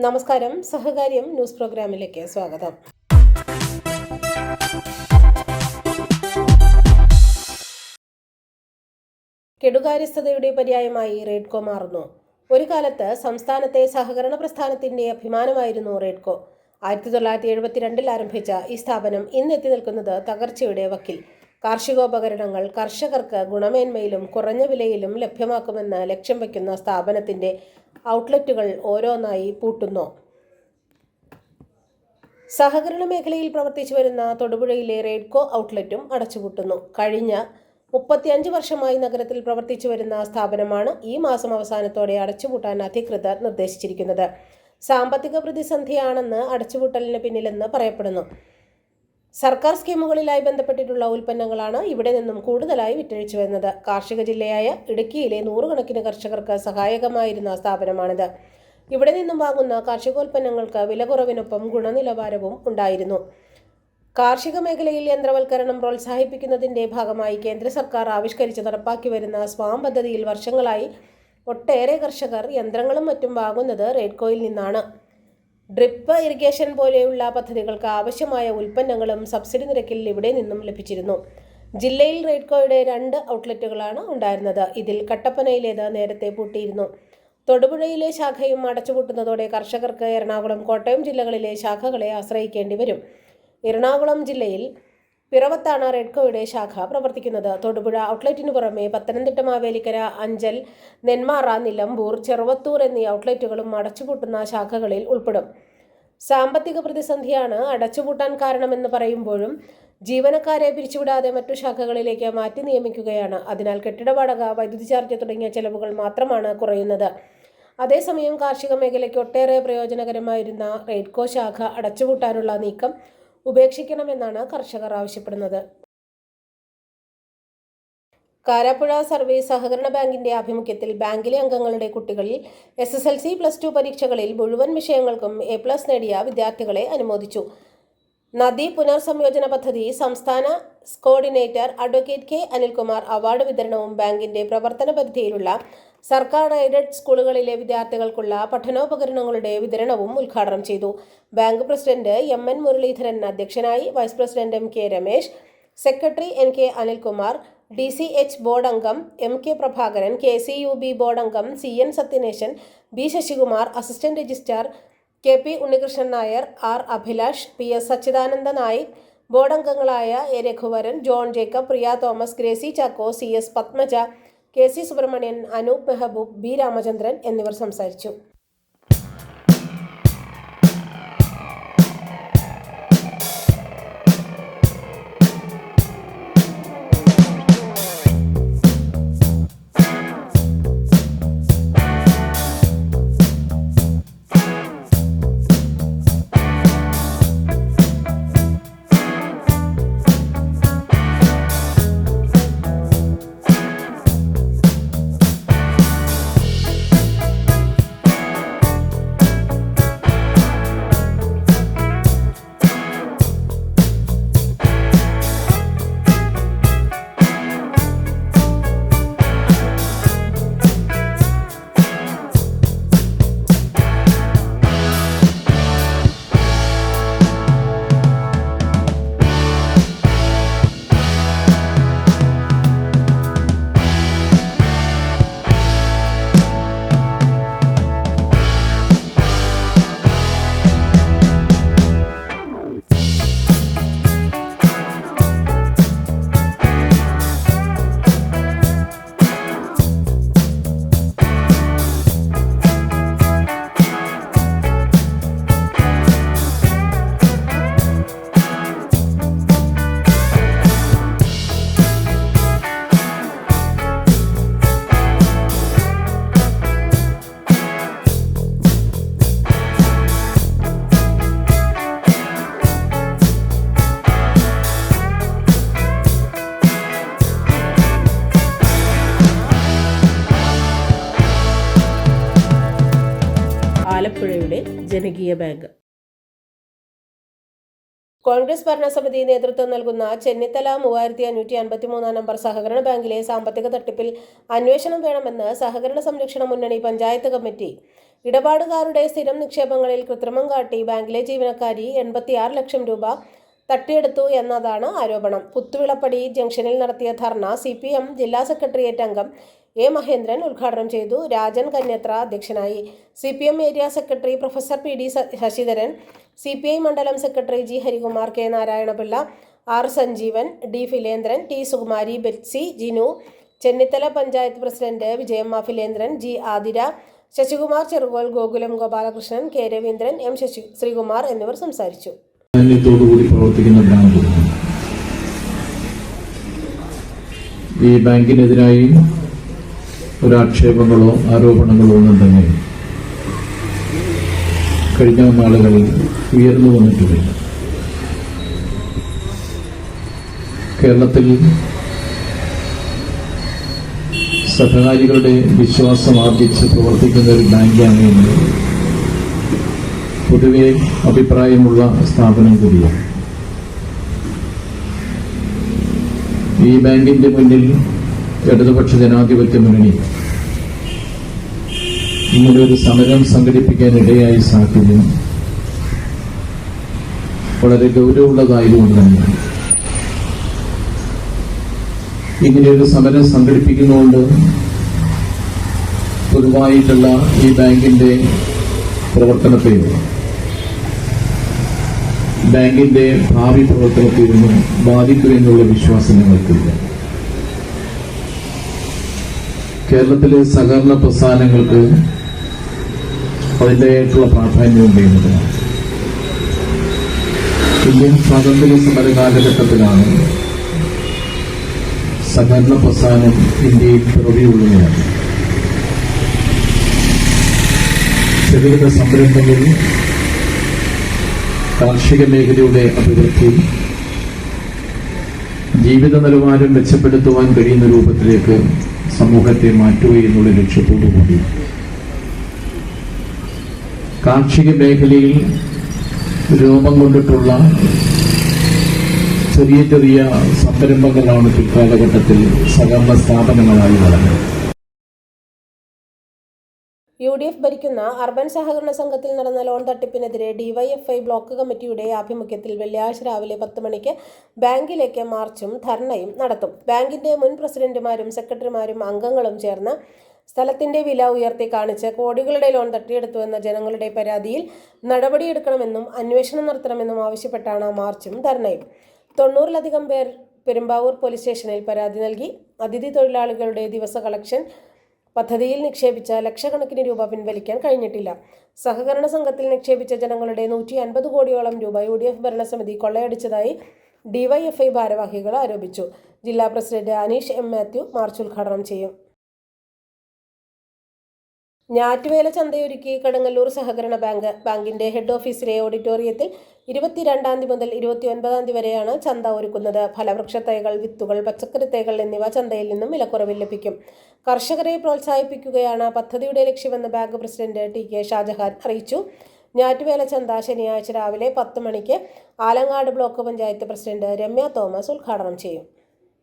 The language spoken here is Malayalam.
നമസ്കാരം. സഹകാര്യം ന്യൂസ് പ്രോഗ്രാമിലേക്ക് സ്വാഗതം. കെടുകാര്യസ്ഥതയുടെ പര്യായമായി റെഡ്കോ മാറുന്നു. ഒരു കാലത്ത് സംസ്ഥാനത്തെ സഹകരണ പ്രസ്ഥാനത്തിന്റെ അഭിമാനമായിരുന്നു റെഡ്കോ. 1972 ആരംഭിച്ച ഈ സ്ഥാപനം ഇന്നെത്തി നിൽക്കുന്നത് തകർച്ചയുടെ വക്കിൽ. കാർഷികോപകരണങ്ങൾ കർഷകർക്ക് ഗുണമേന്മയിലും കുറഞ്ഞ വിലയിലും ലഭ്യമാക്കുമെന്ന് ലക്ഷ്യം വയ്ക്കുന്ന സ്ഥാപനത്തിന്റെ ഔട്ട്ലെറ്റുകൾ ഓരോന്നായി പൂട്ടുന്നു. സഹകരണ മേഖലയിൽ പ്രവർത്തിച്ചു വരുന്ന തൊടുപുഴയിലെ റെഡ്കോ ഔട്ട്ലെറ്റും അടച്ചുപൂട്ടുന്നു. കഴിഞ്ഞ 35 വർഷമായി നഗരത്തിൽ പ്രവർത്തിച്ചു വരുന്ന സ്ഥാപനമാണ് ഈ മാസം അവസാനത്തോടെ അടച്ചുപൂട്ടാൻ അധികൃതർ നിർദ്ദേശിച്ചിരിക്കുന്നത്. സാമ്പത്തിക പ്രതിസന്ധിയാണെന്ന് അടച്ചുപൂട്ടലിന് പിന്നിലെന്ന് പറയപ്പെടുന്നു. സർക്കാർ സ്കീമുകളിലായി ബന്ധപ്പെട്ടിട്ടുള്ള ഉൽപ്പന്നങ്ങളാണ് ഇവിടെ നിന്നും കൂടുതലായി വിറ്റഴിച്ചു വരുന്നത്. കാർഷിക ജില്ലയായ ഇടുക്കിയിലെ 100 കണക്കിന് കർഷകർക്ക് സഹായകമായിരുന്ന സ്ഥാപനമാണിത്. ഇവിടെ നിന്നും വാങ്ങുന്ന കാർഷികോൽപ്പന്നങ്ങൾക്ക് വില കുറവിനൊപ്പം ഗുണനിലവാരവും ഉണ്ടായിരുന്നു. കാർഷിക മേഖലയിൽ യന്ത്രവൽക്കരണം പ്രോത്സാഹിപ്പിക്കുന്നതിന്റെ ഭാഗമായി കേന്ദ്ര സർക്കാർ ആവിഷ്കരിച്ച് നടപ്പാക്കി വരുന്ന സ്വാം പദ്ധതിയിൽ വർഷങ്ങളായി ഒട്ടേറെ കർഷകർ യന്ത്രങ്ങളും മറ്റും വാങ്ങുന്നത് റെഡ്കോയിൽ നിന്നാണ്. ഡ്രിപ്പ് ഇറിഗേഷൻ പോലെയുള്ള പദ്ധതികൾക്ക് ആവശ്യമായ ഉൽപ്പന്നങ്ങളും സബ്സിഡി നിരക്കിൽ ഇവിടെ നിന്നും ലഭിച്ചിരുന്നു. ജില്ലയിൽ റെഡ്കോയുടെ 2 ഔട്ട്ലെറ്റുകളാണ് ഉണ്ടായിരുന്നത്. ഇതിൽ കട്ടപ്പനയിലേത് നേരത്തെ പൂട്ടിയിരുന്നു. തൊടുപുഴയിലെ ശാഖയും അടച്ചുപൂട്ടുന്നതോടെ കർഷകർക്ക് എറണാകുളം, കോട്ടയം ജില്ലകളിലെ ശാഖകളെ ആശ്രയിക്കേണ്ടി വരും. എറണാകുളം ജില്ലയിൽ പിറവത്താണ് റെഡ്കോയുടെ ശാഖ പ്രവർത്തിക്കുന്നത്. തൊടുപുഴ ഔട്ട്ലെറ്റിനു പുറമെ പത്തനംതിട്ട, മാവേലിക്കര, അഞ്ചൽ, നെന്മാറ, നിലമ്പൂർ, ചെറുവത്തൂർ എന്നീ ഔട്ട്ലെറ്റുകളും അടച്ചുപൂട്ടുന്ന ശാഖകളിൽ ഉൾപ്പെടും. സാമ്പത്തിക പ്രതിസന്ധിയാണ് അടച്ചുപൂട്ടാൻ കാരണമെന്ന് പറയുമ്പോഴും ജീവനക്കാരെ പിരിച്ചുവിടാതെ മറ്റു ശാഖകളിലേക്ക് മാറ്റി നിയമിക്കുകയാണ്. അതിനാൽ കെട്ടിട വാടക, വൈദ്യുതി ചാർജ് തുടങ്ങിയ ചെലവുകൾ മാത്രമാണ് കുറയുന്നത്. അതേസമയം കാർഷിക മേഖലയ്ക്ക് ഒട്ടേറെ പ്രയോജനകരമായിരുന്ന റെഡ്കോ ശാഖ അടച്ചുപൂട്ടാനുള്ള നീക്കം ഉപേക്ഷിക്കണമെന്നാണ് കർഷകർ ആവശ്യപ്പെടുന്നത്. കാരാപ്പുഴ സർവീസ് സഹകരണ ബാങ്കിന്റെ ആഭിമുഖ്യത്തിൽ ബാങ്കിലെ അംഗങ്ങളുടെ കുട്ടികളിൽ SSLC, +2 പരീക്ഷകളിൽ മുഴുവൻ വിഷയങ്ങൾക്കും A+ നേടിയ വിദ്യാർത്ഥികളെ അനുമോദിച്ചു. നദി പുനർസംയോജന പദ്ധതി സംസ്ഥാന coordinator advocate K. Anilkumar award വിതരണവും ബാങ്കിന്റെ പ്രവർത്തന പരിധിയിലുള്ള സർക്കാർ എയ്ഡഡ് സ്കൂളുകളിലെ വിദ്യാർത്ഥികൾക്കുള്ള പഠനോപകരണങ്ങളുടെ വിതരണവും ഉദ്ഘാടനം ചെയ്തു. ബാങ്ക് പ്രസിഡന്റ് MN മുരളീധരൻ അധ്യക്ഷനായി. Vice president MK Ramesh, secretary NK Anilkumar, DCH board അംഗം MK പ്രഭാകരൻ, KCUB ബോർഡ് അംഗം CN Sathyaneshan, B. Sasikumar, assistant registrar KP Unnikrishnan Nair, R. Abhilash, PS Sachidananda Naik, board അംഗങ്ങളായ A. Raghuvaran, John Jacob, Priya Thomas, Gracy Chacko, CS Padmaja, KC Subramanian, Anoop Mehaboob, B. Ramachandran എന്നിവർ സംസാരിച്ചു. ആലപ്പുഴയുടെ ജനകീയ ബാങ്ക്. കോൺഗ്രസ് ഭരണസമിതി നേതൃത്വം നൽകുന്ന ചെന്നിത്തല 3553 നമ്പർ സഹകരണ ബാങ്കിലെ സാമ്പത്തിക തട്ടിപ്പിൽ അന്വേഷണം വേണമെന്ന് സഹകരണ സംരക്ഷണ മുന്നണി പഞ്ചായത്ത് കമ്മിറ്റി. ഇടപാടുകാരുടെ സ്ഥിരം നിക്ഷേപങ്ങളിൽ കൃത്രിമം കാട്ടി ബാങ്കിലെ ജീവനക്കാരി 86 ലക്ഷം രൂപ തട്ടിയെടുത്തു എന്നതാണ് ആരോപണം. പുത്തുവിളപ്പടി ജംഗ്ഷനിൽ നടത്തിയ ധർണ CPM ജില്ലാ സെക്രട്ടേറിയറ്റ് അംഗം A. മഹേന്ദ്രൻ ഉദ്ഘാടനം ചെയ്തു. രാജൻ കന്യത്ര അധ്യക്ഷനായി. CPM area secretary professor PD Sasidharan, CPI മണ്ഡലം secretary G. Harikumar, K. Narayanapillai, R. Sanjeevan, D. Philendran, T. Sukumari, Betsy, Jinu, Chennithala panchayat president Vijayamma Philendran, G. Athira, Sasikumar Cherukol, Gokulam Gopalakrishnan, K. Raveendran, M. Sreekumar എന്നിവർ സംസാരിച്ചു. ഈ ബാങ്കിനെതിരായി ഒരാക്ഷേപങ്ങളോ ആരോപണങ്ങളോ ഒന്നും തന്നെ കഴിഞ്ഞ നാളുകളിൽ ഉയർന്നു വന്നിട്ടില്ല. കേരളത്തിൽ സഹകാരികളുടെ വിശ്വാസം ആർജിച്ച് പ്രവർത്തിക്കുന്ന ഒരു ബാങ്കാണ് എന്ന് പൊതുവെ അഭിപ്രായമുള്ള സ്ഥാപനം കൂടിയാണ്. ഈ ബാങ്കിന്റെ മുന്നിൽ ഇടതുപക്ഷ ജനാധിപത്യ മുന്നണി ഇങ്ങനൊരു സമരം സംഘടിപ്പിക്കാൻ ഇടയായ സാഹചര്യം വളരെ ഗൗരവമുള്ളതായതുകൊണ്ട് തന്നെ ഇങ്ങനെയൊരു സമരം സംഘടിപ്പിക്കുന്നതുകൊണ്ട് പൊതുവായിട്ടുള്ള ഈ ബാങ്കിന്റെ പ്രവർത്തനത്തെ ബാങ്കിന്റെ ഭാവി പ്രവർത്തനത്തിനും ബാധിക്കുമെന്നുള്ള വിശ്വാസം ഞങ്ങൾക്കില്ല. കേരളത്തിലെ സഹകരണ പ്രസ്ഥാനങ്ങൾക്ക് അതിൻ്റെതായിട്ടുള്ള പ്രാധാന്യം ഉണ്ടെന്നതാണ്. ഇന്ത്യൻ സ്വാതന്ത്ര്യ സമര കാലഘട്ടത്തിലാണ് സഹകരണ പ്രസ്ഥാനം ഇന്ത്യയിൽ പിറവിയുള്ളതാണ്. ചെറുകിട സംരംഭങ്ങൾ, കാർഷിക മേഖലയുടെ അഭിവൃദ്ധി, ജീവിത നിലവാരം മെച്ചപ്പെടുത്തുവാൻ കഴിയുന്ന രൂപത്തിലേക്ക് സമൂഹത്തെ മാറ്റുക എന്നുള്ള ലക്ഷ്യത്തോടുകൂടി കാർഷിക മേഖലയിൽ രൂപം കൊണ്ടിട്ടുള്ള ചെറിയ ചെറിയ സംരംഭങ്ങളാണ് പിൽക്കാലഘട്ടത്തിൽ സഹകരണ സ്ഥാപനങ്ങളായി വളർന്നത്. UDF ഭരിക്കുന്ന അർബൻ സഹകരണ സംഘത്തിൽ നടന്ന ലോൺ തട്ടിപ്പിനെതിരെ DYFI ബ്ലോക്ക് കമ്മിറ്റിയുടെ ആഭിമുഖ്യത്തിൽ വെള്ളിയാഴ്ച രാവിലെ 10 മണിക്ക് ബാങ്കിലേക്ക് മാർച്ചും ധർണയും നടത്തും. ബാങ്കിന്റെ മുൻ പ്രസിഡന്റുമാരും സെക്രട്ടറിമാരും അംഗങ്ങളും ചേർന്ന് സ്ഥലത്തിന്റെ വില ഉയർത്തി കാണിച്ച് കോടികളുടെ ലോൺ തട്ടിയെടുത്തുവെന്ന ജനങ്ങളുടെ പരാതിയിൽ നടപടിയെടുക്കണമെന്നും അന്വേഷണം നടത്തണമെന്നും ആവശ്യപ്പെട്ടാണ് മാർച്ചും ധർണയും. 90-ലധികം പേർ പെരുമ്പാവൂർ പോലീസ് സ്റ്റേഷനിൽ പരാതി നൽകി. അതിഥി തൊഴിലാളികളുടെ ദിവസ കളക്ഷൻ പദ്ധതിയിൽ നിക്ഷേപിച്ച ലക്ഷക്കണക്കിന് രൂപ പിൻവലിക്കാൻ കഴിഞ്ഞിട്ടില്ല. സഹകരണ സംഘത്തിൽ നിക്ഷേപിച്ച ജനങ്ങളുടെ 150 കോടിയോളം രൂപ UDF ഭരണസമിതി കൊള്ളയടിച്ചതായി DYFI ഭാരവാഹികൾ ആരോപിച്ചു. ജില്ലാ president Aneesh M. Mathew March ഉദ്ഘാടനം ചെയ്യും. ഞാറ്റുവേല ചന്തയൊരുക്കി കടുങ്ങല്ലൂർ സഹകരണ ബാങ്കിന്റെ ഹെഡ് ഓഫീസിലെ ഓഡിറ്റോറിയത്തിൽ 22 തീയതി മുതൽ 29 തീയതി വരെയാണ് ചന്ത ഒരുക്കുന്നത്. ഫലവൃക്ഷ തൈകൾ, വിത്തുകൾ, പച്ചക്കറി തൈകൾ എന്നിവ ചന്തയിൽ നിന്നും വിലക്കുറവിൽ ലഭിക്കും. കർഷകരെ പ്രോത്സാഹിപ്പിക്കുകയാണ് പദ്ധതിയുടെ ലക്ഷ്യമെന്ന് ബാങ്ക് പ്രസിഡന്റ് TK ഷാജഹാൻ അറിയിച്ചു. ഞാറ്റുവേല ചന്ത ശനിയാഴ്ച രാവിലെ 10 മണിക്ക് Alangad block panchayat president Ramya Thomas ഉദ്ഘാടനം ചെയ്യും.